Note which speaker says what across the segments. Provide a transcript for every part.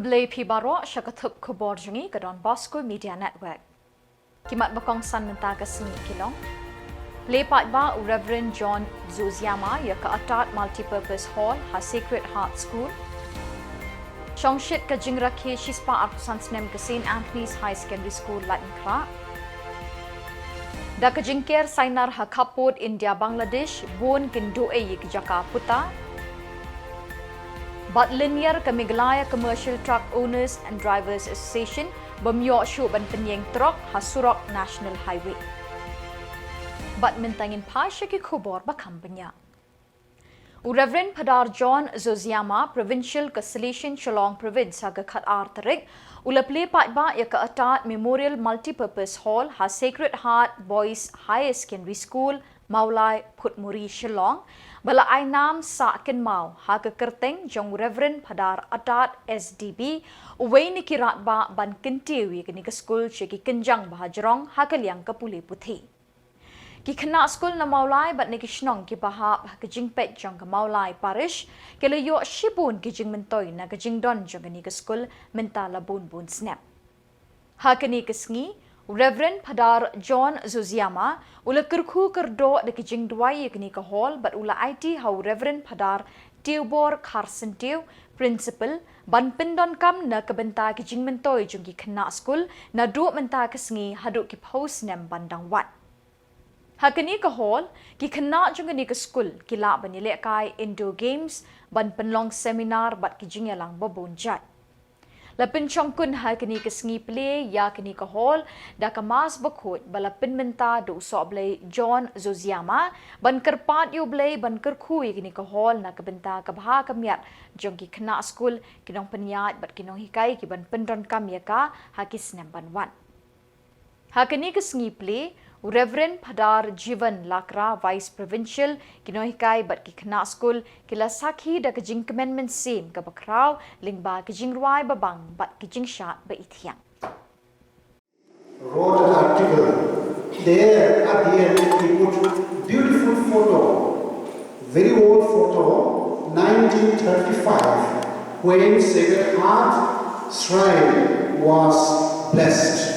Speaker 1: Jubilee Pibaro Shakathup Khuborjylla ka Bosco Media Network. Kimat bakong san menta ka singi kilong. Lepat ba Reverend John Zuziama ya ka atat multipurpose hall ha Sacred Heart School. Shongshit ka jingrakhe shispa arkusan snem ka St. Anthony's High Secondary School Latin Kra. Da ka jingker sainar ha Khubor India Bangladesh bon kindoe yik jaka puta. But linear ka Meghalaya Commercial Truck Owners and Drivers Association bamyo shu ban penyeng truck ha Surok National Highway. But mintangin pa siya ki Khubor ba kampanya. Reverend Padar John Zuziama Provincial Castellation Shillong Province ha gakat artarik ulaple pa ba ya ka atat Memorial Multipurpose Hall ha Sacred Heart Boys High Secondary School Maulai Phutmuri Shillong bala ay nam sa akin mau ha kekerteng jong Reverend Padar atat SDB uway ni kirat ba ban kintiwi kini ke school chiki kenjang bahajrong ha kaliang kapuli puthi. Ki khana school na Maulai bat ni kishnong ki bahap ha kejingpet jong ka Maulai parish kele yo shipun kijing mentoy na kejing don jong ni ke school mentala bun bun snap. Ha kini kesngi Reverend Padar John Zuziama ula kerku kerdo de kijing duai kini ke hall bat ula IT hau Reverend Padar Khuborkhasi principal ban pindon kam na kebenta kijing mentoy jong ki khana school na do menta kesngi hadu ki post nem bandang wat. Hakani ka hall ki khana jong ni ka school kila banile kai indoor games ban penlong seminar bat ki jingyalang babonjat. Lapin chongkun hakani ka sngi play ya kani ka hall da ka mas bakhot balapin menta do soblay John Zuziama ban kerpat yu blay ban kerkhui kani ka hall na ka benta ka bha kamyat jong ki khana school kinong penyat bat kinong hikai ki ban pendon kamya ka hakis nem ban wan. Hakani ka sngi play Reverend Padar Jivan Lakra Vice Provincial kinohikai bat ki khana school kila sakhi da kajing commandment same ka bakraw lingba kajing ruai babang bat kajing shat ba ithiang.
Speaker 2: Wrote an article there at the end he put beautiful photo, very old photo, 1935 when Sacred Heart Shrine was blessed.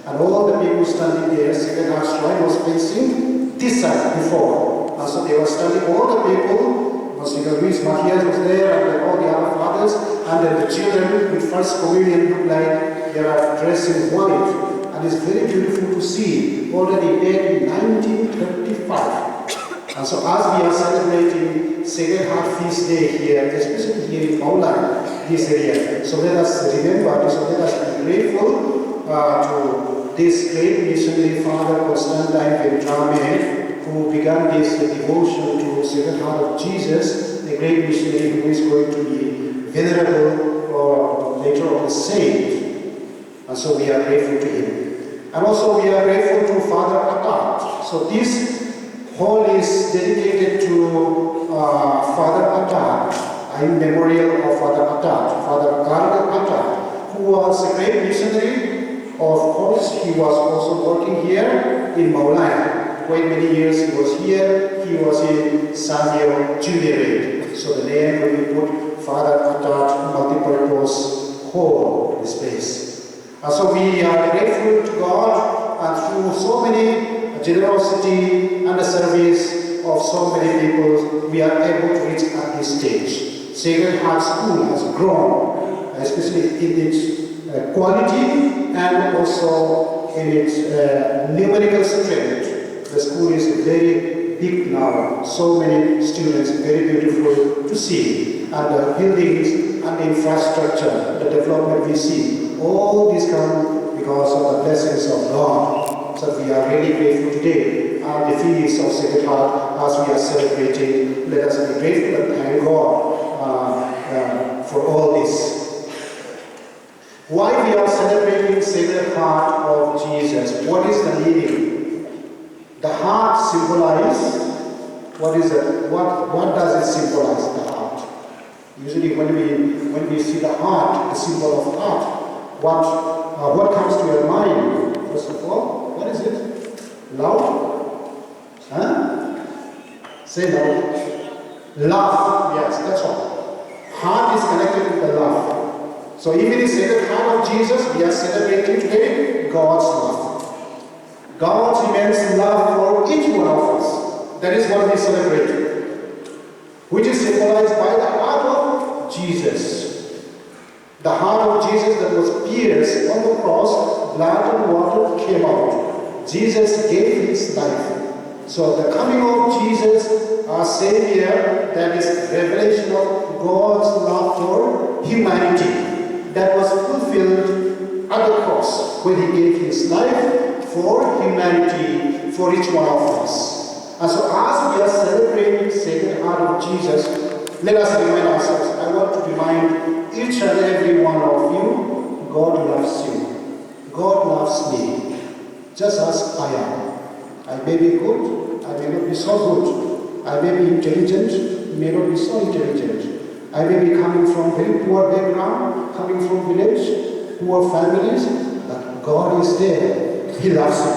Speaker 2: And all the people standing there, Sacred Heart Shrine was facing this side before. And so they were standing, all the people, Monsignor Luis Matthias was there, and then all the other fathers, and then the children with first communion look like they are dressed in white. And it's very beautiful to see, already back in 1935. And so as we are celebrating Sacred Heart Feast Day here, especially here in Maulai, this area, so let us remember, so let us be grateful to this great missionary father Constantine Ventrame, who began this devotion to Sacred Heart of Jesus, the great missionary who is going to be venerable or later on saint. And so we are grateful to him. And also we are grateful to Father Atat. So this hall is dedicated to Father Atat, in memorial of Father Atat, Father Karga Atat, who was a great missionary. Of course, he was also working here in Meghalaya. Quite many years he was here. He was in Jylliew. So the name will be put Father Atat Multipurpose Hall in this place. And so we are grateful to God, and through so many generosity and the service of so many people, we are able to reach at this stage. Sacred Heart School has grown, especially in its quality and also in its numerical strength. The school is very big now, so many students, very beautiful to see. And the buildings and the infrastructure, the development we see, all these come because of the blessings of God. So we are really grateful today. And the feast of Sacred Heart, as we are celebrating, let us be grateful and thank God for all this. Why we are celebrating Sacred Heart of Jesus? What is the meaning? The heart symbolizes, what is it? What does it symbolize, the heart? Usually when we see the heart, the symbol of heart, what comes to your mind? First of all, what is it? Love? Huh? Say love. Love, yes, that's all. Heart is connected with the love. So if it is Sacred Heart of Jesus, we are celebrating today God's love. God's immense love for each one of us. That is what we celebrate, which is symbolized by the heart of Jesus. The heart of Jesus that was pierced on the cross, blood and water came out. Jesus gave his life. So the coming of Jesus, our Savior, that is revelation of God's love for humanity, that was fulfilled at the cross when he gave his life for humanity, for each one of us. And so as we are celebrating Sacred Heart of Jesus, let us remind ourselves, I want to remind each and every one of you, God loves you. God loves me, just as I am. I may be good, I may not be so good. I may be intelligent, may not be so intelligent. I may be coming from very poor background, coming from village, poor families, but God is there. He loves you.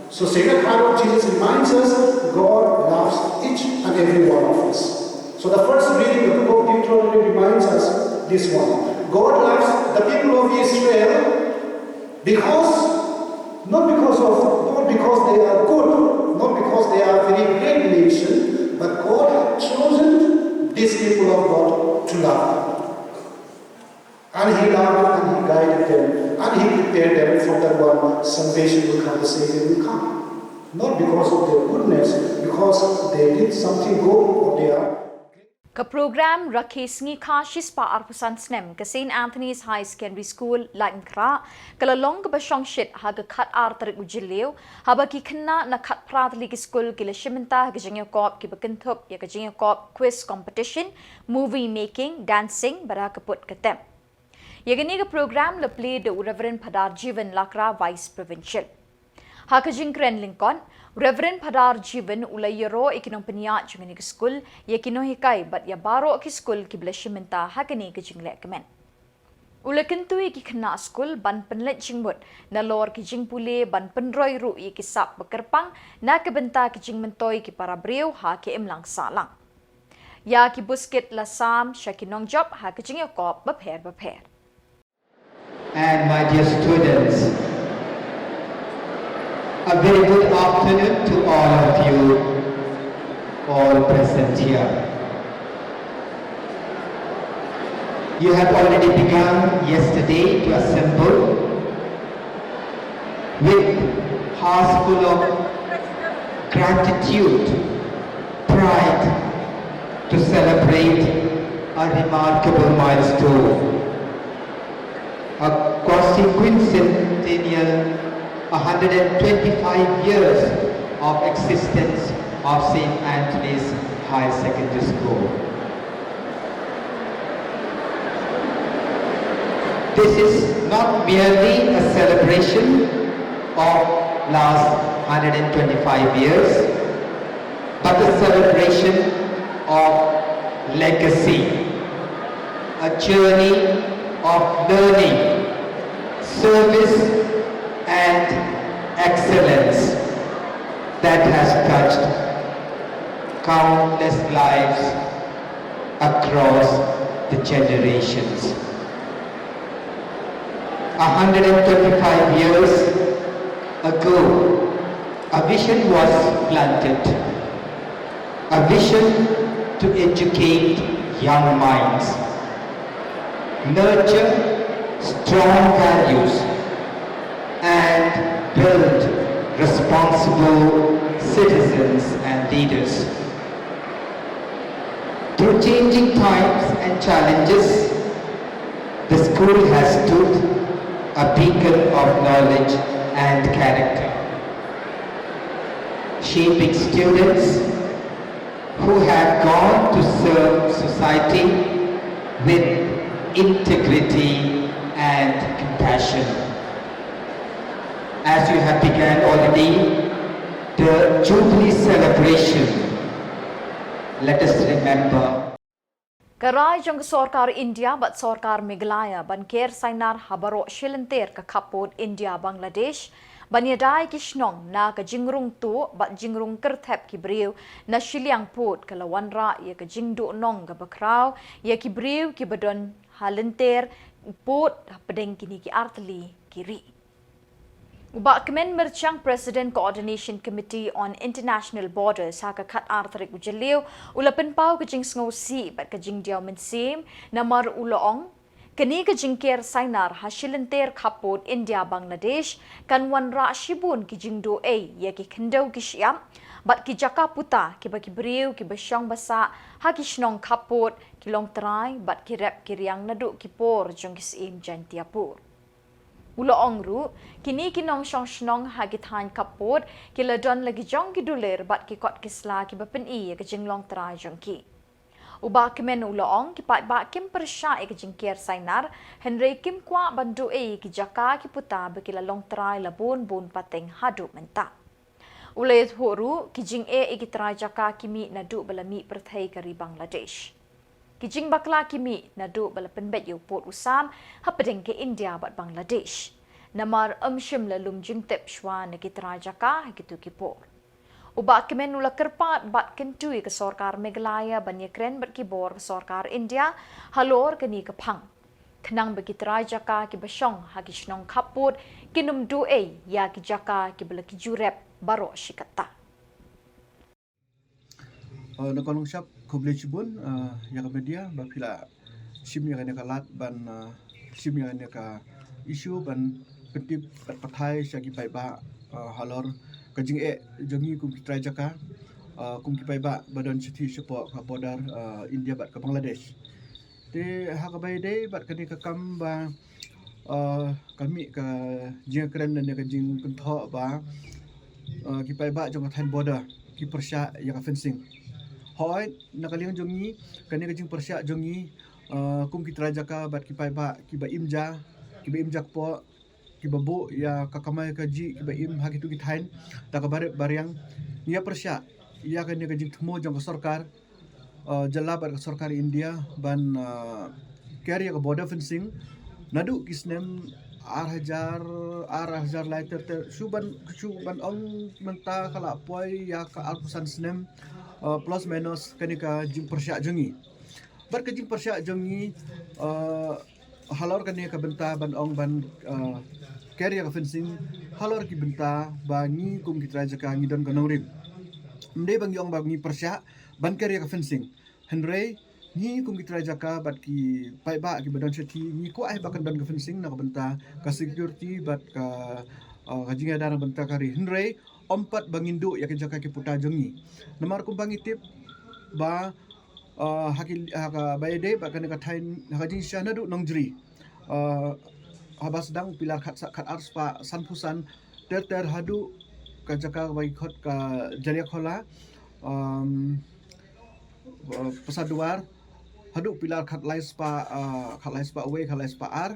Speaker 2: So Sacred Heart of Jesus reminds us God loves each and every one of us. So the first reading, the book of Deuteronomy, reminds us this one. God loves the people of Israel not because they are good, not because they are a very great nation, but God had chosen these people of God to love. And he loved and he guided them and he prepared them for that one salvation will come, the Savior will come. Not because of their goodness, because they did something good or they are.
Speaker 1: Ka program rakis ngi khashis pa arpusan snem ka St. Anthony's High Secondary School lain kra kala long ba shong shit ha ga khat ar tarik u Jylliew ha ba ki khanna na khat pratli ki school ki lashimenta ga jingyo kop ki bakinthup ya ga jingyo kop quiz competition, movie making, dancing bara ka put katem. Ya ga ni ga program la play de Reverend Padar Jivan Lakra Vice Provincial. Ha ka jingkren Lincoln Reverend Padar Jivan ulayero ikinong paniya jungani ke school ya kinohikai bat ya baro ke school ki blashimenta hakani ke jingle kemen. Ulakentui ki khna school ban penlet jingmut na lor ki jingpule ban penroi ru ye ki sap bekerpang na ke benta ki jingmentoi ki para breu ha ke emlang salang. Ya ki busket la sam shakinong job ha ke jingyo kop bapher.
Speaker 3: And my dear students, a very good afternoon to all of you, all present here. You have already begun yesterday to assemble with hearts full of gratitude, pride to celebrate a remarkable milestone, a quincentennial 125 years of existence of St. Anthony's High Secondary School. This is not merely a celebration of last 125 years, but a celebration of legacy, a journey of learning, service and excellence that has touched countless lives across the generations. 125 years ago, a vision was planted, a vision to educate young minds, nurture strong values, and build responsible citizens and leaders. Through changing times and challenges, the school has stood a beacon of knowledge and character, shaping students who have gone to serve society with integrity and compassion. As you have begun already the Jubilee celebration, let us remember.
Speaker 1: Karai jong Sarkar India but Sarkar Meghalaya banker sainar habaro shilanter ka kapod India Bangladesh banyadai kishnong na ka jingrung tu bat jingrung kerthep ki breu na Shillong pod kalawanra ya ka jingdu nong ka bakraw ya ki breu ki badon halenter pot pedeng kini ki artli kiri. Ubak kemen merchang President Coordination Committee on International Borders haka kat artrik Jylliew ulapen pau kejing sngosi bat kejing diaw mensim namar uloong kini kejing ker sainar hasilenter kapot India Bangladesh kan wan ra shibun kejing do ya ki kendau ki syam bat ki jaka puta ki baki beriu ki basyang basa ha ki shnong kapot ki long trai bat ki rep ki riang nadu ki por jong ki sim jantiapur. Ulo ongru kini kinong shnong hagi than kapot ki ladon lagi jong ki duler bat ki kot kisla ki bapen i ke jinglong trai jong ki. Uba kemen ulo ong ki pat ba kim persha ke jingker sainar Henry kim kwa bandu ki jaka ki puta baki la long trai la bun pateng hadu menta. Ulayat horu ki jing ki trai jaka kimi nadu balami perthai kari Bangladesh. Kijing bakla kimi nadu bala penbet yu port usam hapadeng ke India bat Bangladesh. Namar shim la lum jing tep shwa na kitra jaka hakitu kipor. Uba kemen ula kerpat bat kentui ke sorkar Meghalaya banya kren bat Khubor ke sorkar India halor ke ni ke pang. Kenang bagi trai jaka ki basyong hagi shnong kaput kinum ya ki jaka ki bala ki jurep baro shikata.
Speaker 4: Nakalong siap Khuborjylla yang media bapila sim yang ada kalat ban sim yang ada ka isu ban ketip pathai syagi paiba halor kajing jongi kum kitrai jaka kum ki paiba badan citi support ka border India bat ke Bangladesh te hakabai dei bat kani ka kam ba kami ka jing keren dan ka jing kentho ba ki paiba jong ka border ki persya yang fencing hoi nakaliang jongi kani kajing persya jongi kum kitrai jaka bat ki paiba ki ba imja po ki babu ya kakamai kaji ki ba im hagi tu ki thain ta ka baryang ya persya ya kani kajing thmo jong sarkar Jylla bat sarkar India ban carry ka border fencing nadu kisnem ar hajar laiter suban ong menta kala poi ya ka alpusan snem plus minus kanika jing persya jongi bar ka jing persya jongi halor kanika benta ban ong ban carry ka fencing halor ki benta bangi kum kitrai jaka ngi don kanong rim mde bangi ong bangi persya ban carry ka fencing henry ni kum kitrai jaka bat ki paiba ki badan cheti ni ko ai bakan don ka fencing na benta ka security bat ka kajing ada benta kari henry ompat bangindu ya jaka ki puta jongi namar kum bangitip ba hakil haka bayade ba kan ka thain hajing shanadu nongjri habas dang pilar khat arspa sanpusan ter hadu ka jaka bai khot ka jaria khola pesaduar hadu pilar khat laispa away khat laispa ar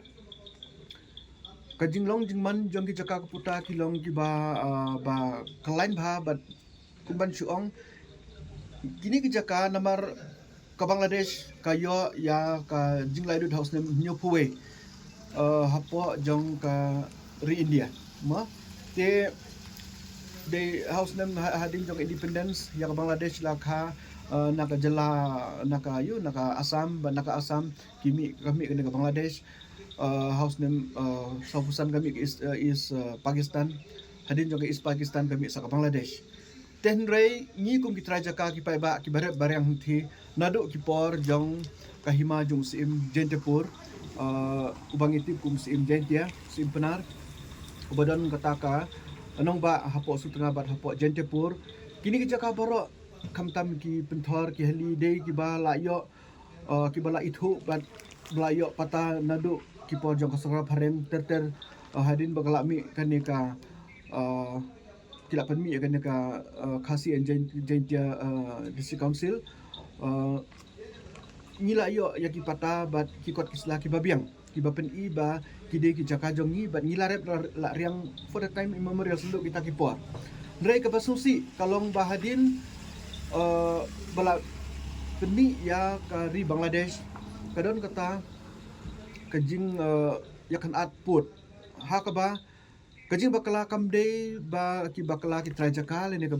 Speaker 4: kajing long jingman jong ki jaka puta ki long ki ba kalain bha bat kumban chuong kini ki jaka namar ka Bangladesh kayo ya ka jinglai dut house nem new puwe hapo jong ka ri India ma te de house nem hading jong independence ya ka Bangladesh la kha naka Jylla naka Assam kimi kami ke Bangladesh house name saupusan kami is Pakistan hadin juga is Pakistan kami sa Bangladesh tenrei ngi kum kitrai jaka ki paiba ki baret barang thi nadu ki por jong kahima jong sim jentepur ubang itip kum sim jentia sim penar ubadan kataka anong ba hapo sutengah bat hapo jentepur kini ki jaka baro kamtam ki penthor ki heli day ki bala yo ki bala ithu bat bala yo pata nadu ki por jong kasara pharem ter hadin bagala mi kanika kilap mi kanika khasi and jentia district council ngila yo ya ki pata bat ki kot kisla ki babiang ki bapen i ba ki de ki jaka jongi bat ngila rep la riang for the time memorial senduk kita ki por ndrai ka basusi kalong bahadin bala peni ya kari Bangladesh kadon kata kajing yakan atput hakaba kajing bakala kamde ba ki bakala ki trajaka le ne ka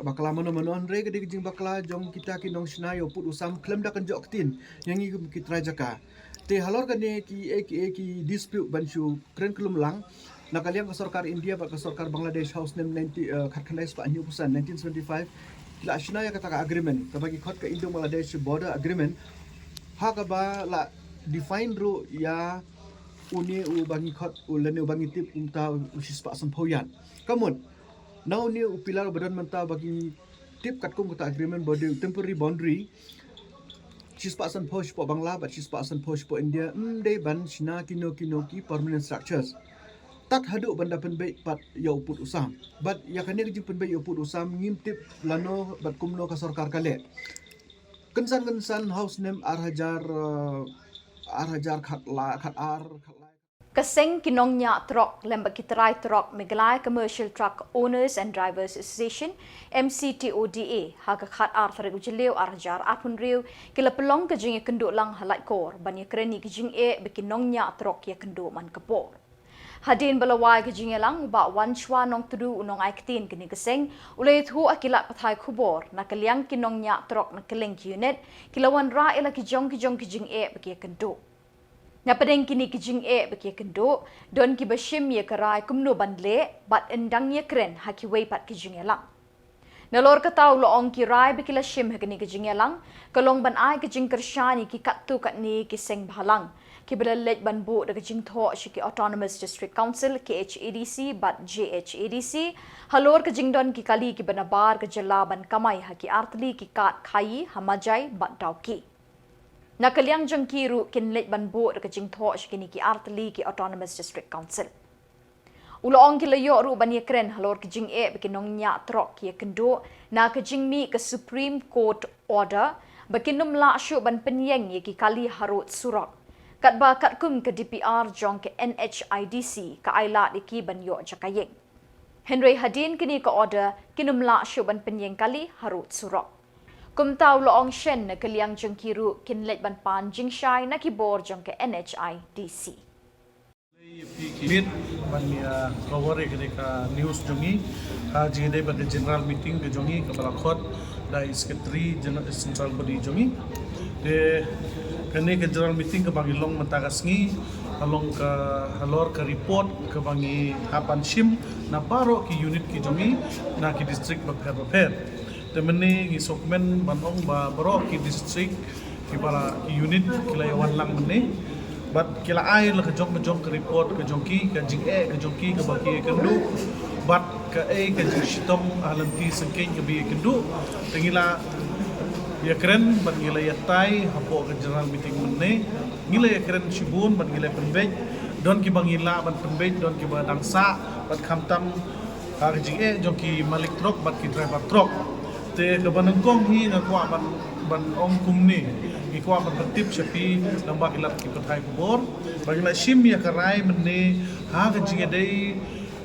Speaker 4: bakala mono andre kajing bakala jong kita ki nong shnayo put usam klem da kan jok tin yang ki trajaka te halor kan ne ki dispute banshu kren kelum lang nakaliang ka sarkar India ba ka sarkar Bangladesh house nem 90 khatkanais pa anyu pusan 1975 la ashna ya kata agreement ka bagi khot ka Indo Bangladesh border agreement ha ka ba la define ru ya uni u bangi khot u lene u bangi tip umta usis pa sampoyan kamun now ni u pilar badan menta bagi tip kat kum kata agreement border temporary boundary Chispasan posh po Bangla but chispasan posh po India de ban shina kino ki permanent structures tat hadu banda penbei pat ya uput usam but ya kane ji penbei ya uput usam ngimtip lano bat kumno ka sarkar kale kensan house name arhajar khat ar
Speaker 1: Kaseng kinongnya truk lembak kiterai truk Meghalaya Commercial Truck Owners and Drivers Association MCTODA haga khat ar tharik Jylliew arjar apun riu kila pelong ke jing kenduk lang halai kor bani kreni ke jing bekinongnya truk ya kenduk man Khubor. Hadin balawai ke jing lang ba wan chwa nong tudu unong aiktin kini keseng ulai thu akilat pathai Khubor nakaliang kinongnya truk nakeleng unit kilawan ra ila ki jong ki jing beki kenduk. Napadeng kini kijing beki kenduk don ki bashim ye karai kumno bandle bat endang ye kren haki wei pat kijing elang. Nalor katau lo ong ki rai beki la shim hakini kijing elang kalong ban ai kijing kershani ki katu kat ni ki seng bhalang ki belalej ban bu de kijing tho shiki Autonomous District Council KHADC bat JHADC halor kijing don ki kali ki banabar ke Jylla ban kamai haki artli ki kat khai hamajai bat dauki. Nakaliang jangkiru kinlet banbo dekat jingtho shikini ki artli ki Autonomous District Council. Ulong ki layo ru bani kren halor ki jing bekinong nya trok ki kendo na ki jing mi ke Supreme Court order bekinum la shu ban penyeng ye ki kali harut surak. Kat ba kat kum ke DPR jong ke NHIDC ka aila ki ban yo jakayeng. Henry Hadin kini ke order kinum la shu ban penyeng kali harut surak. Kumtau loong shen na kaliang jangkiru kinlet ban pan jingshai na kibor jong ke NHIDC.
Speaker 5: Kibit ban cover ke news jongi jide ban general meeting ke jongi ke balakot da secretary general central body jongi de kene ke general meeting ke bagi long mentagasngi along ke halor ke report ke bangi hapan shim na paro ki unit ki jongi na ki district bapher temene ki sokmen banong ba baro ki district ki bala ki unit kila yawan lang mene bat kila ai la kejong ke report ke jongki ke jing ke jongki ke baki kendu bat ke ke shitom alanti sengkeng ke bi kendu tengila ya keren bat ngila ya tai hapo ke general meeting mene ngila ya keren shibun bat ngila penbej don ki bangila bat penbej don ki badang sa bat khamtam ke jing jongki malik truk bat ki driver truk te ke banengkong hi ngakwa ban ong kumni ikwa ban tertib sepi lambak ilat ki pathai Khubor bagila shim ya karai menne ha ka jinge dei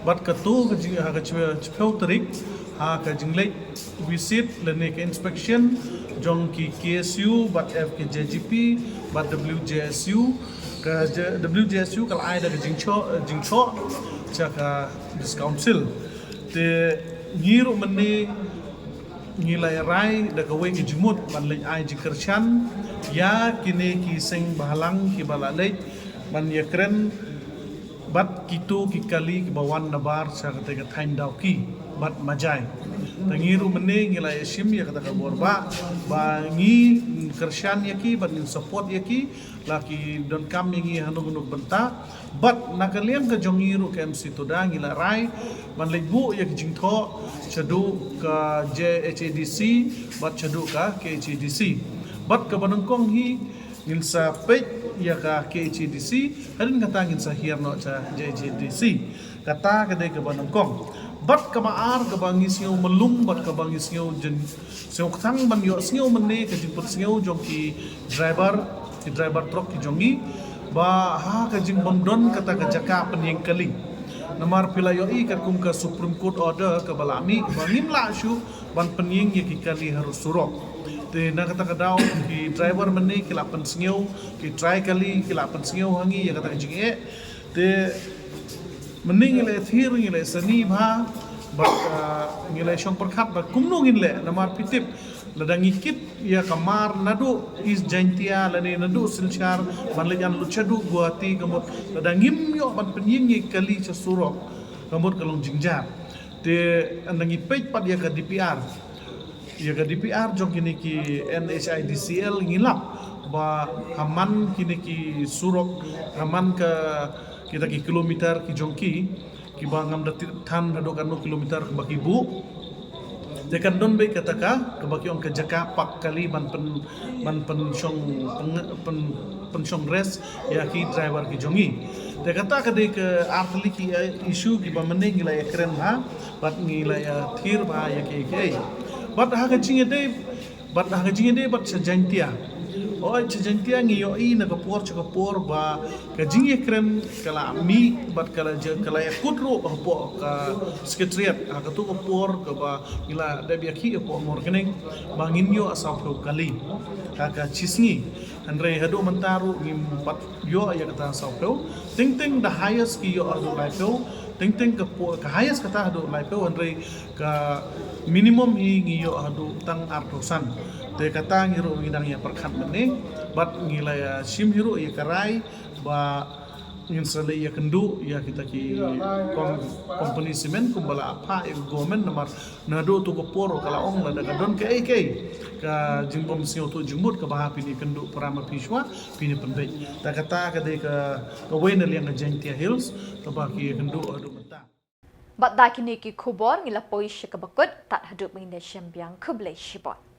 Speaker 5: bat katu ka jinge ha ka chpeu tarik ha ka jingle visit lene ke inspection jong ki KSU bat F ke JGP bat WJSU ka WJSU kal ai da jingcho cha ka dis council te ngiru menne ngilai rai da kawai ki jumut ban lej ai jikershan ya kini ki sing bahalang ki balalej ban ya keren bat kitu ki kali ki bawan nabar sa kata ka time daw ki bat majai tangiru mene ngilai shim ya kata ka borba ba ngi kershan ya ki ban support ya ki laki don kam ngi hanung benta bat nakaliang ka jongiru ke MC toda ngilai rai ban lej bu ya ki jingtho chadu ka JHADC bat chadu ka KHADC bat ka banengkong hi ngin sa pej ya ka KHADC harin kata ngin sa hirno cha JHADC kata ka de ka banengkong bat ka maar ka bangi singaw malum bat ka bangi singaw jen singaw thang ban yo singaw menne ka jimput singaw jong ki driver truck ki jongi ba ha ka jing bondon kata ka jaka penyeng kaling namar pila yo i kat kum ka Supreme Court order ka balami bangim la shu ban penyeng ye ki kali harus surok te na kata ka daw ki driver menne ki lapan singaw ki try kali ki lapan singaw hangi ya kata jing te mening ile thir ile sani bha bat ngile shong perkhat ba kumno ngile namar pitip ladang ikit ya kamar nadu is jaintia lani nadu silchar banlejan luchadu guati kamut ladang imyo ban penyingi kali sesurok kamut kalong jingjar te andangi page pat ya ke DPR jong kini ki NHIDCL ngilap ba haman kini ki surok haman ke kita ki kilometer ki jongki ki bangam datit tan hado kanu kilometer ke bakibu dekan don be kataka ke baki on ke jaka pak kali ban pen shong res ya ki driver ki jongi de kata ke de ke artli ki issue ki ba mene ngila ya keren ha bat ngila ya thir ba ya ke bat ha ke jinge de bat sejantia oi sejantia ngiyo na kapor ba ka jinge keren kala mi bat kala ya kudro po ka sekretariat ka tu kapor ka ba ila da biya ki po morkening banginyo asap ko kali ka chisngi andre hado mantaru ngim pat yo ya kata sapro ting the highest ki yo ado laito ting ka highest kata ado laito andre ka minimum hi ngiyo ado tang artosan te kata ngiro ngidang ya perkhat mene bat ngila ya sim hiro ya karai ba ngin sale ya kendu ya kita ki company semen kumbala apa ya government nomor nado tu koporo kala ong la daga don ke ka jimbom sio tu jumut ka baha pini kendu parama piswa pini penbe ta kata ka de ka wena liang Jaintia Hills ka ba ki kendu adu mata
Speaker 1: bat da kini ki Khubor ngila poish ka bakut tat hadup mengin syambiang kublai shibot